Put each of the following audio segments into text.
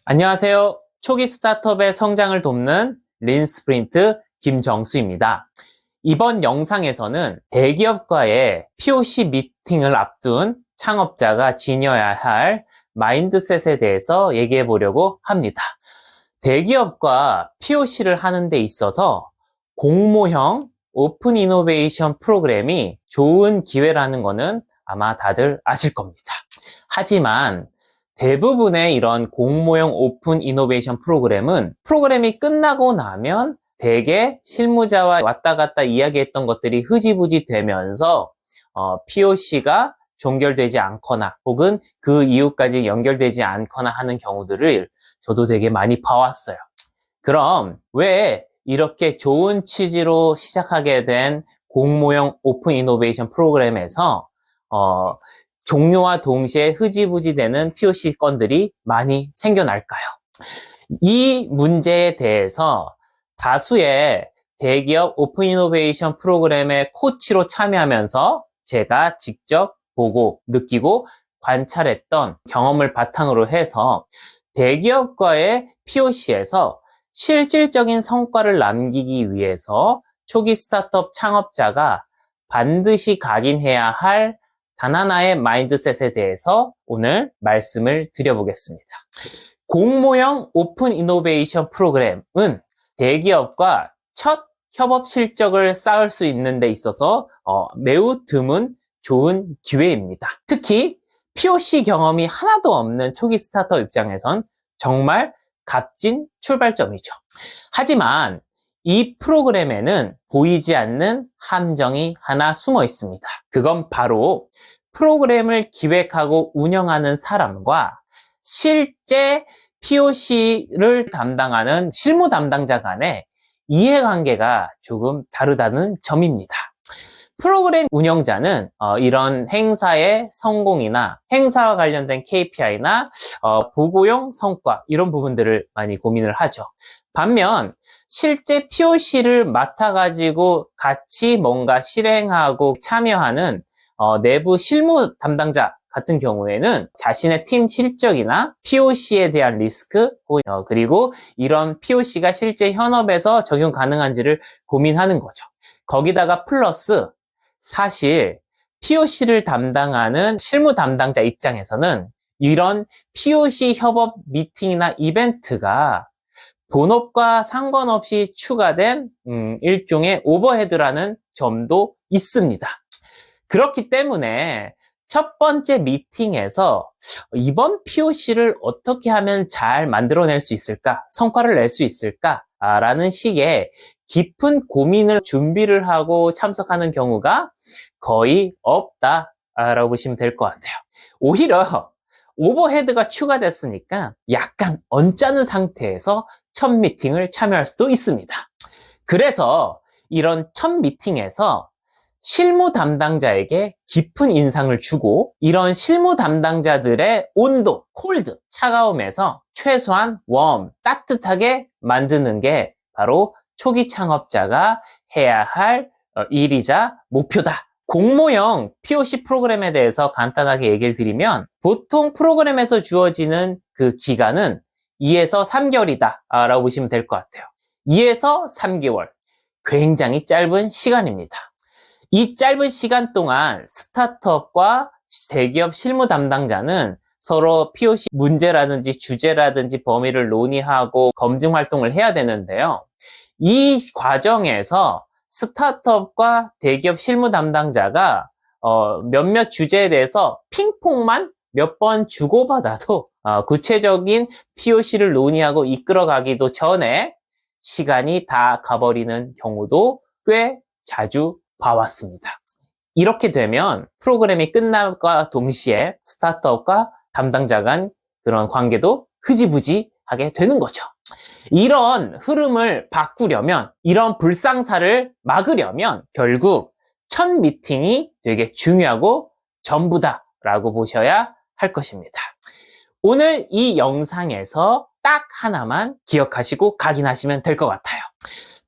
안녕하세요. 초기 스타트업의 성장을 돕는 린스프린트 김정수입니다. 이번 영상에서는 대기업과의 POC 미팅을 앞둔 창업자가 지녀야 할 마인드셋에 대해서 얘기해 보려고 합니다. 대기업과 POC를 하는 데 있어서 공모형 오픈 이노베이션 프로그램이 좋은 기회라는 거는 아마 다들 아실 겁니다. 하지만 대부분의 이런 공모형 오픈 이노베이션 프로그램이 끝나고 나면 대개 실무자와 왔다 갔다 이야기했던 것들이 흐지부지 되면서 POC가 종결되지 않거나 혹은 그 이후까지 연결되지 않거나 하는 경우들을 저도 되게 많이 봐왔어요. 그럼 왜 이렇게 좋은 취지로 시작하게 된 공모형 오픈 이노베이션 프로그램에서 종료와 동시에 흐지부지 되는 POC 건들이 많이 생겨날까요? 이 문제에 대해서 다수의 대기업 오픈 이노베이션 프로그램의 코치로 참여하면서 제가 직접 보고 느끼고 관찰했던 경험을 바탕으로 해서 대기업과의 POC에서 실질적인 성과를 남기기 위해서 초기 스타트업 창업자가 반드시 각인해야 할 단 하나의 마인드셋에 대해서 오늘 말씀을 드려보겠습니다. 공모형 오픈 이노베이션 프로그램은 대기업과 첫 협업 실적을 쌓을 수 있는 데 있어서 매우 드문 좋은 기회입니다. 특히 POC 경험이 하나도 없는 초기 스타트업 입장에선 정말 값진 출발점이죠. 하지만 이 프로그램에는 보이지 않는 함정이 하나 숨어 있습니다. 그건 바로 프로그램을 기획하고 운영하는 사람과 실제 POC를 담당하는 실무 담당자 간의 이해관계가 조금 다르다는 점입니다. 프로그램 운영자는 이런 행사의 성공이나 행사와 관련된 KPI나 보고용 성과 이런 부분들을 많이 고민을 하죠. 반면 실제 POC를 맡아가지고 같이 뭔가 실행하고 참여하는 내부 실무 담당자 같은 경우에는 자신의 팀 실적이나 POC에 대한 리스크 그리고 이런 POC가 실제 현업에서 적용 가능한지를 고민하는 거죠. 거기다가 플러스 사실 POC를 담당하는 실무 담당자 입장에서는 이런 POC 협업 미팅이나 이벤트가 본업과 상관없이 추가된 일종의 오버헤드라는 점도 있습니다. 그렇기 때문에 첫 번째 미팅에서 이번 POC를 어떻게 하면 잘 만들어낼 수 있을까? 성과를 낼 수 있을까? 라는 식의 깊은 고민을 준비를 하고 참석하는 경우가 거의 없다라고 보시면 될 것 같아요. 오히려 오버헤드가 추가됐으니까 약간 언짢은 상태에서 첫 미팅을 참여할 수도 있습니다. 그래서 이런 첫 미팅에서 실무 담당자에게 깊은 인상을 주고 이런 실무 담당자들의 온도, 콜드, 차가움에서 최소한 웜, 따뜻하게 만드는 게 바로 초기 창업자가 해야 할 일이자 목표다. 공모형 POC 프로그램에 대해서 간단하게 얘기를 드리면 보통 프로그램에서 주어지는 그 기간은 2에서 3개월이다 라고 보시면 될 것 같아요. 2에서 3개월. 굉장히 짧은 시간입니다. 이 짧은 시간 동안 스타트업과 대기업 실무 담당자는 서로 POC 문제라든지 주제라든지 범위를 논의하고 검증 활동을 해야 되는데요. 이 과정에서 스타트업과 대기업 실무 담당자가 몇몇 주제에 대해서 핑퐁만 몇 번 주고받아도 구체적인 POC를 논의하고 이끌어가기도 전에 시간이 다 가버리는 경우도 꽤 자주 봐왔습니다. 이렇게 되면 프로그램이 끝남과 동시에 스타트업과 담당자 간 그런 관계도 흐지부지하게 되는 거죠. 이런 흐름을 바꾸려면, 이런 불상사를 막으려면 결국 첫 미팅이 되게 중요하고 전부다라고 보셔야 할 것입니다. 오늘 이 영상에서 딱 하나만 기억하시고 각인하시면 될 것 같아요.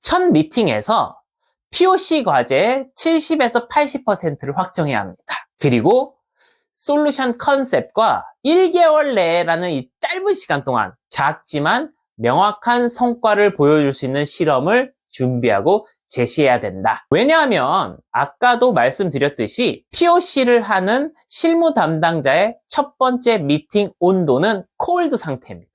첫 미팅에서 POC 과제의 70에서 80%를 확정해야 합니다. 그리고 솔루션 컨셉과 1개월 내라는 이 짧은 시간 동안 작지만 명확한 성과를 보여줄 수 있는 실험을 준비하고 제시해야 된다. 왜냐하면 아까도 말씀드렸듯이 POC를 하는 실무 담당자의 첫 번째 미팅 온도는 콜드 상태입니다.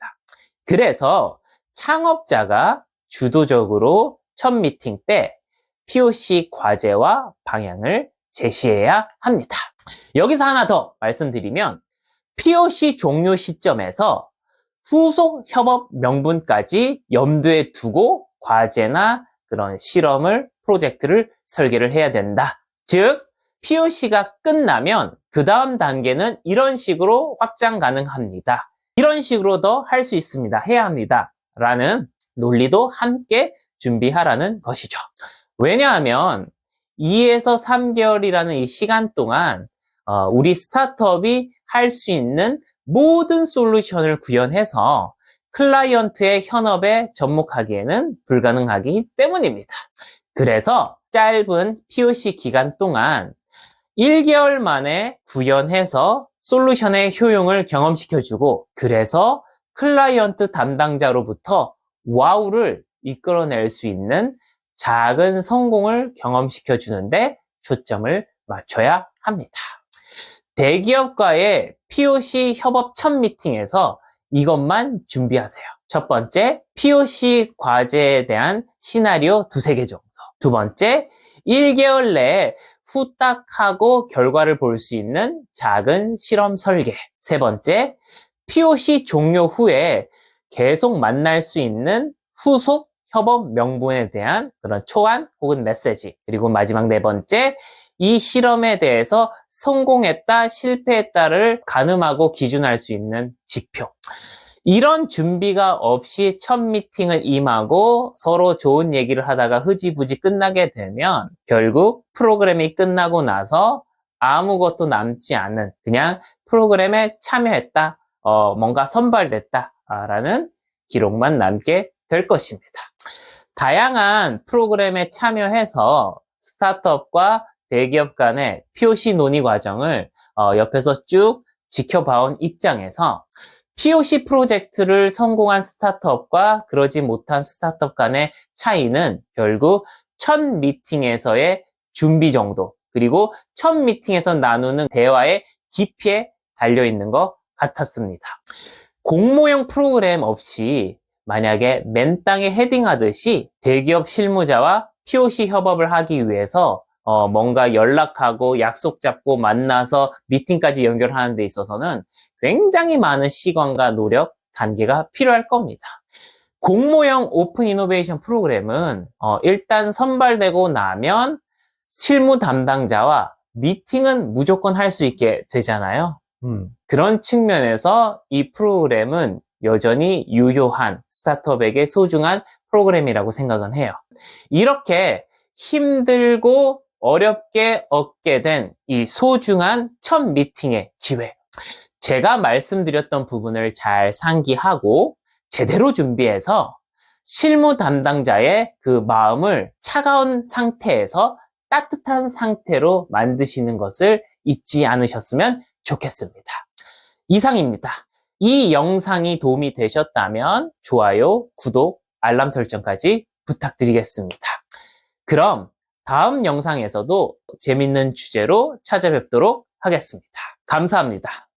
그래서 창업자가 주도적으로 첫 미팅 때 POC 과제와 방향을 제시해야 합니다. 여기서 하나 더 말씀드리면 POC 종료 시점에서 후속 협업 명분까지 염두에 두고 과제나 그런 실험을, 프로젝트를 설계를 해야 된다. 즉, POC가 끝나면 그 다음 단계는 이런 식으로 확장 가능합니다. 이런 식으로 더 할 수 있습니다. 해야 합니다. 라는 논리도 함께 준비하라는 것이죠. 왜냐하면 2에서 3개월이라는 이 시간 동안 우리 스타트업이 할 수 있는 모든 솔루션을 구현해서 클라이언트의 현업에 접목하기에는 불가능하기 때문입니다. 그래서 짧은 POC 기간 동안 1개월 만에 구현해서 솔루션의 효용을 경험시켜주고, 그래서 클라이언트 담당자로부터 와우를 이끌어낼 수 있는 작은 성공을 경험시켜주는데 초점을 맞춰야 합니다. 대기업과의 POC 협업 첫 미팅에서 이것만 준비하세요. 첫 번째, POC 과제에 대한 시나리오 두세 개 정도. 두 번째, 1개월 내에 후딱 하고 결과를 볼 수 있는 작은 실험 설계. 세 번째, POC 종료 후에 계속 만날 수 있는 후속 협업 명분에 대한 그런 초안 혹은 메시지. 그리고 마지막 네 번째, 이 실험에 대해서 성공했다, 실패했다를 가늠하고 기준할 수 있는 지표. 이런 준비가 없이 첫 미팅을 임하고 서로 좋은 얘기를 하다가 흐지부지 끝나게 되면 결국 프로그램이 끝나고 나서 아무것도 남지 않은, 그냥 프로그램에 참여했다, 뭔가 선발됐다 라는 기록만 남게 될 것입니다. 다양한 프로그램에 참여해서 스타트업과 대기업 간의 POC 논의 과정을 옆에서 쭉 지켜봐온 입장에서 POC 프로젝트를 성공한 스타트업과 그러지 못한 스타트업 간의 차이는 결국 첫 미팅에서의 준비 정도, 그리고 첫 미팅에서 나누는 대화의 깊이에 달려있는 것 같았습니다. 공모형 프로그램 없이 만약에 맨땅에 헤딩하듯이 대기업 실무자와 POC 협업을 하기 위해서 뭔가 연락하고 약속 잡고 만나서 미팅까지 연결하는 데 있어서는 굉장히 많은 시간과 노력, 단계가 필요할 겁니다. 공모형 오픈 이노베이션 프로그램은 일단 선발되고 나면 실무 담당자와 미팅은 무조건 할 수 있게 되잖아요. 그런 측면에서 이 프로그램은 여전히 유효한, 스타트업에게 소중한 프로그램이라고 생각은 해요. 이렇게 힘들고 어렵게 얻게 된 이 소중한 첫 미팅의 기회, 제가 말씀드렸던 부분을 잘 상기하고 제대로 준비해서 실무 담당자의 그 마음을 차가운 상태에서 따뜻한 상태로 만드시는 것을 잊지 않으셨으면 좋겠습니다. 이상입니다. 이 영상이 도움이 되셨다면 좋아요, 구독, 알람 설정까지 부탁드리겠습니다. 그럼 다음 영상에서도 재밌는 주제로 찾아뵙도록 하겠습니다. 감사합니다.